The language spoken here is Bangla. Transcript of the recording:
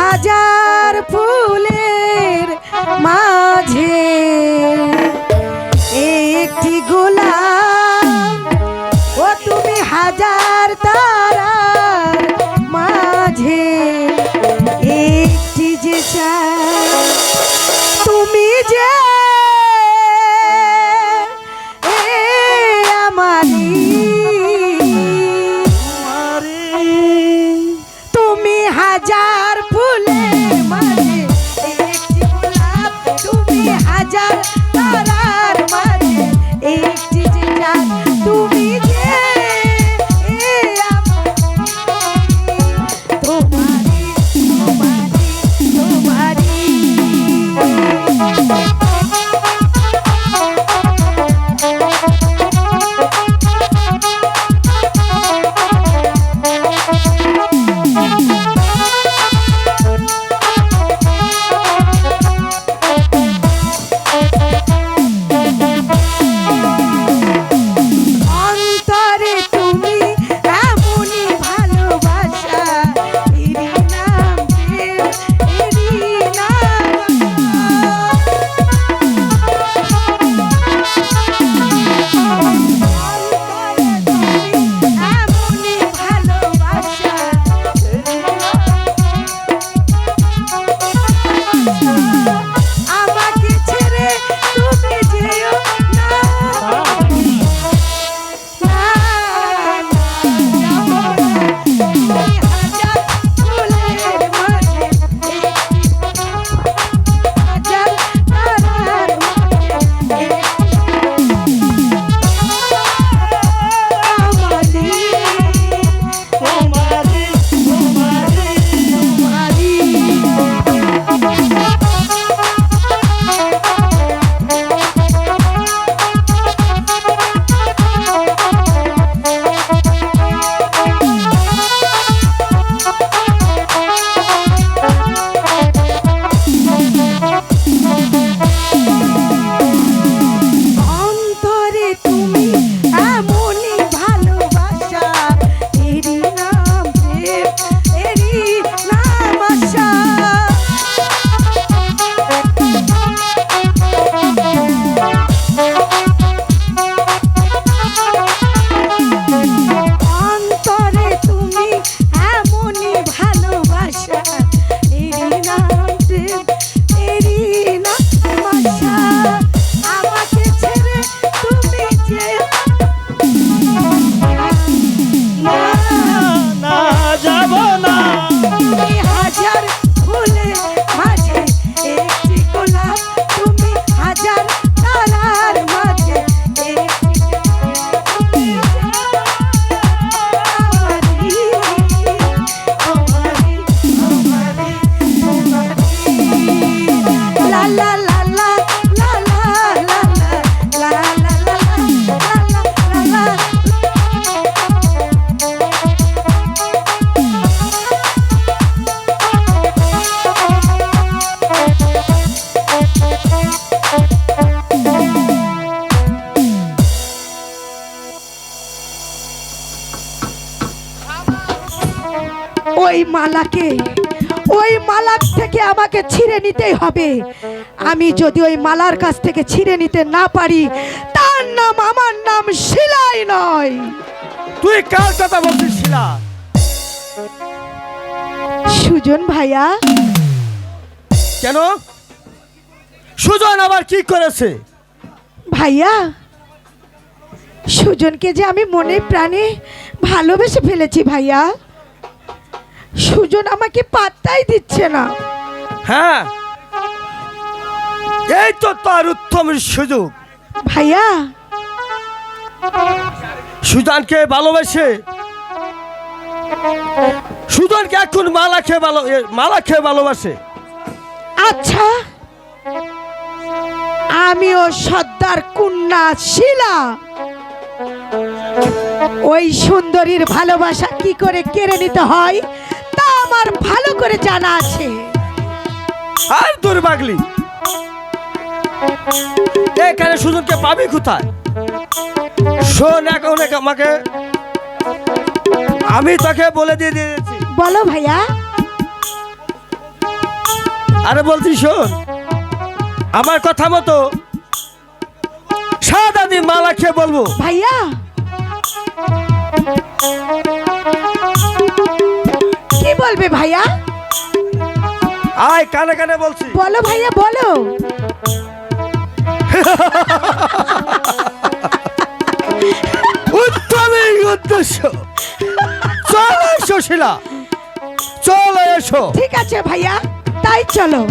হাজার ফুলের মাঝে একটি গোলাপ, ও তুমি হাজার তারার মাঝে একটি যে চাঁদ, তুমি যে তুমি হাজার ফুলের মাঝে একটি গোলাপ, তুমি হাজার তারার মাঝে একটি যে চাঁদ, তুমি যে তোমারি তোমারি তোমারি। ওই মালার থেকে আমাকে ছিঁড়ে নিতেই হবে। আমি যদি ওই মালার কাছ থেকে ছিঁড়ে নিতে না পারি, তার নাম আমার নাম শিলাই নয়। তুই কার কথা বলছিস শিলা? সুজন ভাইয়া। কেন? সুজন আবার কি করেছে? ভাইয়া, সুজনকে যে আমি মনে প্রাণে ভালোবেসে ফেলেছি ভাইয়া। সুজন আমাকে পাত্তাই দিচ্ছে না। হ্যাঁ, এই তো তার উত্তম সুযোগ। ভাইয়া, সুজনকে ভালোবেসে সুজনকে এখন মালা খেয়ে ভালোবাসে। আচ্ছা, আমিও সর্দার কন্যা শিলা ওই সুন্দরীর ভালোবাসা কি করে কেড়ে নিতে হয় তা আমার ভালো করে জানা আছে। আর দুর্ভাগলি, এখানে সুজনকে পাবি কোথায়? শোন, এখন আমাকে আমি তোকে বলে দিয়ে দিয়েছি। বলো ভাইয়া। আরে বলছি শোন, আমার কথা মতো সাদা দিন মালা খেয়ে বলবো। ভাইয়া কি বলবে ভাইয়া? আয় কানে কানে বলছি। বলো ভাইয়া বলো। উত্তমের উদ্দেশ্য। চলো এসো শিলা, চলো এসো। ঠিক আছে ভাইয়া, তাই চলো।